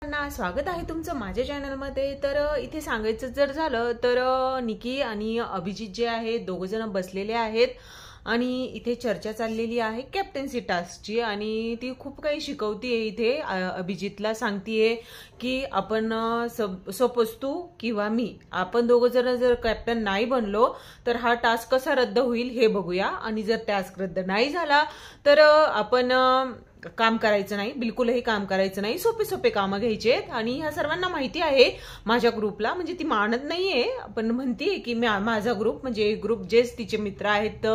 स्वागत आहे तुमचं माझ्या चॅनलमध्ये। तर इथे सांगायचं जर झालं तर निकी आणि अभिजित जे आहे दोघ जण बसलेले आहेत आणि इथे चर्चा चाललेली आहे कॅप्टन्सी टास्कची आणि ती खूप काही शिकवतीये। इथे अभिजितला सांगतीये की आपण सपोज तू किंवा मी आपण दोघ जण जर कॅप्टन नाही बनलो तर हा टास्क कसा रद्द होईल हे बघूया आणि जर टास्क रद्द नाही झाला तर आपण काम करायचं नाही, बिलकुलही काम करायचं नाही, सोपे सोपे कामं घ्यायचे आणि ह्या सर्वांना माहिती आहे माझ्या ग्रुपला। म्हणजे ती मानत नाहीये पण म्हणतीये की माझा ग्रुप म्हणजे ग्रुप जेच तिचे मित्र आहेत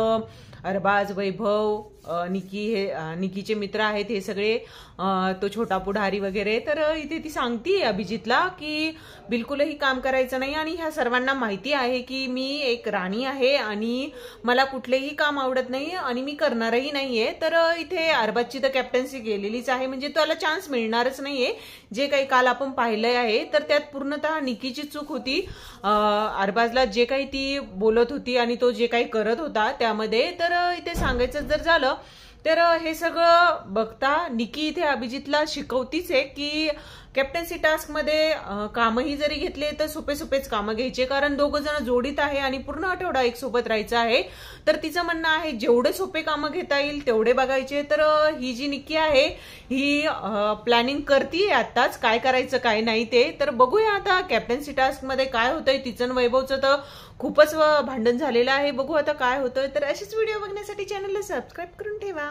अरबाज, वैभव, निकी, हे निकीचे मित्र आहेत हे सगळे, तो छोटा पुढारी वगैरे। तर इथे ती सांगतीये अभिजितला की बिलकुलही काम करायचं नाही आणि ह्या सर्वांना माहिती आहे की मी एक राणी आहे आणि मला कुठलेही काम आवडत नाही आणि मी करणारही नाहीये। तर इथे अरबाजची तर कॅप्टन्सी गेलेलीच आहे, म्हणजे त्याला चान्स मिळणारच नाहीये। जे काही काल आपण पाहिलंय आहे तर त्यात पूर्णतः निकीची चूक होती। अरबाजला जे काही ती बोलत होती आणि तो जे काही करत होता त्यामध्ये, तर इथे सांगायचं जर झालं तर हे सगळं बघता निकी इथे अभिजितला शिकवतीच आहे की कॅप्टन्सी टास्क मध्ये कामही जरी घेतले तर सोपे सोपेच कामं घ्यायचे, कारण दोघ जण जोडीत आहे आणि पूर्ण आठवडा एक सोबत राहायचं आहे। तर तिचं म्हणणं आहे जेवढे सोपे कामं घेता येईल तेवढे बघायचे। तर ही जी निकी आहे ही प्लॅनिंग करतीये आताच काय करायचं काय नाही ते। तर बघूया आता कॅप्टन्सी टास्क मध्ये काय होतंय। तिचं वैभवचं तर खूपच भांडण झालेलं आहे, बघू आता काय होतंय। तर अशीच व्हिडिओ बघण्यासाठी चॅनलला सबस्क्राईब करून ठेवा।